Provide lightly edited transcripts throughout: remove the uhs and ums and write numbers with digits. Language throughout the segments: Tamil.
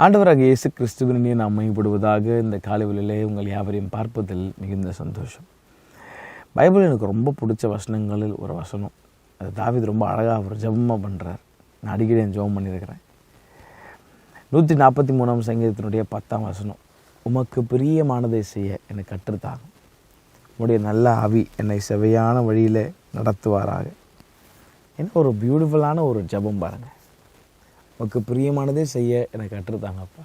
ஆண்டவராக இயேசு கிறிஸ்துவினே நாம் மையப்படுவதாக இந்த காலைவெளியிலே உங்கள் யாவரையும் பார்ப்பதில் மிகுந்த சந்தோஷம். பைபிள் எனக்கு ரொம்ப பிடிச்ச வசனங்களில் ஒரு வசனம். அது தாவீது ரொம்ப அழகாக ஒரு ஜெபமாக பண்ணுறார். நான் அடிக்கடி என் ஜெபம் பண்ணியிருக்கிறேன். 143 சங்கீதத்தினுடைய 10ஆம் வசனம். உமக்கு பிரியமானதை செய்ய என்னை கற்றுத்தாகும். உம்முடைய நல்ல ஆவி என்னை செவையான வழியில் நடத்துவாராக. என்ன ஒரு பியூட்டிஃபுல்லான ஒரு ஜெபம் பாருங்கள். உமக்கு பிரியமானதே செய்ய எனக்கு கற்றுத்தாங்கப்பா.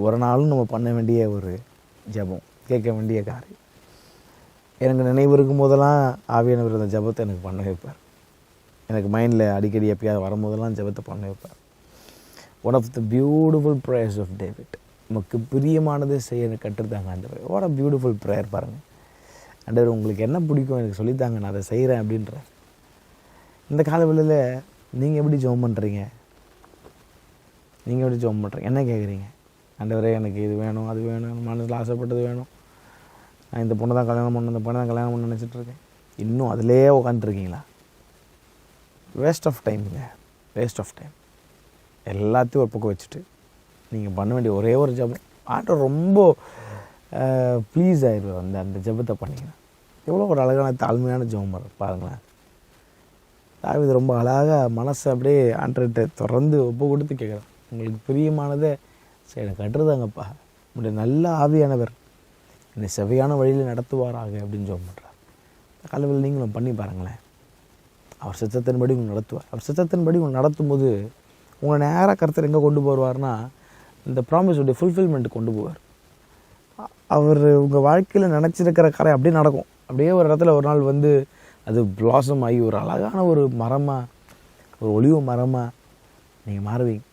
ஒரு நாளும் நம்ம பண்ண வேண்டிய ஒரு ஜெபம், கேட்க வேண்டிய காரியம். எனக்கு நினைவு இருக்கும் போதெல்லாம் ஆவியானவர் அந்த ஜெபத்தை எனக்கு பண்ண வைப்பார். எனக்கு மைண்டில் அடிக்கடி எப்பயாவது வரும்போதெல்லாம் ஜெபத்தை பண்ண வைப்பார். One of the beautiful prayers of David. நமக்கு பிரியமானதே செய்ய எனக்கு கற்றுத்தாங்க ஆண்டவர். வாட் அ பியூட்டிஃபுல் ப்ரேயர் பாருங்கள். ஆண்டவர் உங்களுக்கு என்ன பிடிக்கும் எனக்கு சொல்லித்தாங்க, நான் அதை செய்கிறேன் அப்படின்ற. இந்த காலவெளியில் நீங்கள் எப்படி ஜெபம் பண்ணுறீங்க? நீங்கள் எப்படி ஜெபம் பண்ணுறீங்க? என்ன கேட்குறீங்க? ஆண்டவரே எனக்கு இது வேணும், அது வேணும், மனசில் ஆசைப்பட்டது வேணும், நான் இந்த பொண்ணை தான் கல்யாணம் பண்ணணும், இந்த பொண்ணை தான் கல்யாணம் பண்ண நினச்சிட்ருக்கேன். இன்னும் அதிலே உட்காந்துருக்கீங்களா? வேஸ்ட் ஆஃப் டைமுங்க, வேஸ்ட் ஆஃப் டைம். எல்லாத்தையும் ஒரு பக்கம் வச்சுட்டு நீங்கள் பண்ண வேண்டிய ஒரே ஒரு ஜெபம். ஆண்டவர் ரொம்ப ப்ளீஸ் ஆயிடுவார் அந்த ஜெபத்தை பண்ணிங்கன்னா. எவ்வளோ ஒரு அழகான தாழ்மையான ஜெபம் பாருங்களேன். தாவீது ரொம்ப அழகாக மனசை அப்படியே ஆண்டவர்கிட்ட தொடர்ந்து ஒப்பு கொடுத்து கேட்குறான். உங்களுக்கு பிரியமானதை சரி எனக்கு கட்டுறதாங்கப்பா. உங்களுடைய நல்ல ஆவியானவர் என்னை செவையான வழியில் நடத்துவாராக அப்படின்னு ஜெபம் பண்ணுறார். காலையில் நீங்களும் பண்ணி பாருங்களேன். அவர் சித்தத்தின்படி உங்களை நடத்துவார். அவர் சித்தத்தின்படி உங்களை நடத்தும் போது உங்களை நேராக கருத்தர் எங்கே கொண்டு போவார்னா இந்த ப்ராமிஸுடைய ஃபுல்ஃபில்மெண்ட்டு கொண்டு போவார். அவர் உங்கள் வாழ்க்கையில் நினச்சிருக்கிற காரியம் அப்படியே நடக்கும். அப்படியே ஒரு இடத்துல ஒரு நாள் வந்து அது பிளாசம் ஆகி ஒரு அழகான ஒரு மரமாக, ஒரு ஒளிவு மரமாக நீங்கள் மாறுவீங்க.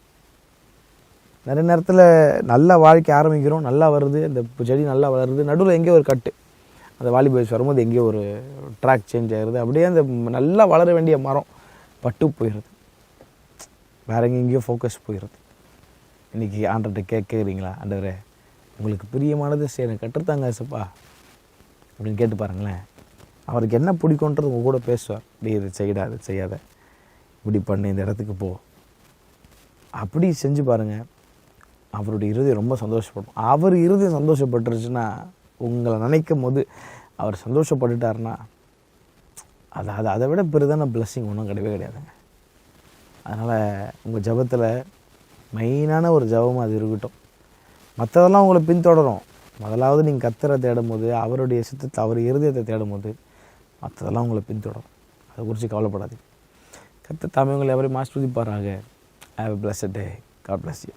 நிறைய நேரத்தில் நல்ல வாழ்க்கை ஆரம்பிக்கிறோம், நல்லா வருது, அந்த செடி நல்லா வளருது, நடுவில் எங்கேயோ ஒரு கட்டு, அந்த வாலி பாய்ஸ் வரும்போது எங்கேயோ ஒரு ட்ராக் சேஞ்ச் ஆகிடுது. அப்படியே அந்த நல்லா வளர வேண்டிய மரம் பட்டு போயிடுது, வேற எங்கேயோ ஃபோக்கஸ் போயிடுது. இன்றைக்கி ஆண்டர்கிட்ட கேட்குறீங்களா? ஆண்டவரே உங்களுக்கு பிரியமானது சரி எனக்கு கற்றுத்தாங்க ஏசப்பா அப்படின்னு கேட்டு பாருங்களேன். அவருக்கு என்ன பிடிக்குன்றது உங்கள் கூட பேசுவார். நீ இதை செய்யடா, அதை செய்யாத, இப்படி பண்ணு, இந்த இடத்துக்கு போ, அப்படி செஞ்சு பாருங்கள். அவருடைய இருதயம் ரொம்ப சந்தோஷப்படும். அவர் இருதயம் சந்தோஷப்பட்டுருச்சுன்னா, உங்களை நினைக்கும் போது அவர் சந்தோஷப்பட்டுட்டாருன்னா அதை விட பெரிதான பிளஸ்ஸிங் ஒன்றும் கிடையவே கிடையாதுங்க. அதனால் உங்கள் ஜெபத்தில் மெயினான ஒரு ஜெபமாக அது இருக்கட்டும். மற்றதெல்லாம் உங்களை பின்தொடரும். முதலாவது நீங்கள் கர்த்தரை தேடும் போது, அவருடைய சித்தத்தை, அவர் இருதயத்தை தேடும் போது மற்றதெல்லாம் உங்களை பின்தொடரும். அதை குறித்து கவலைப்படாதீங்க. கர்த்தர் தாமே உங்களை எவரையும் ஆசீர்வதிப்பாராக. Have a blessed day. God bless you.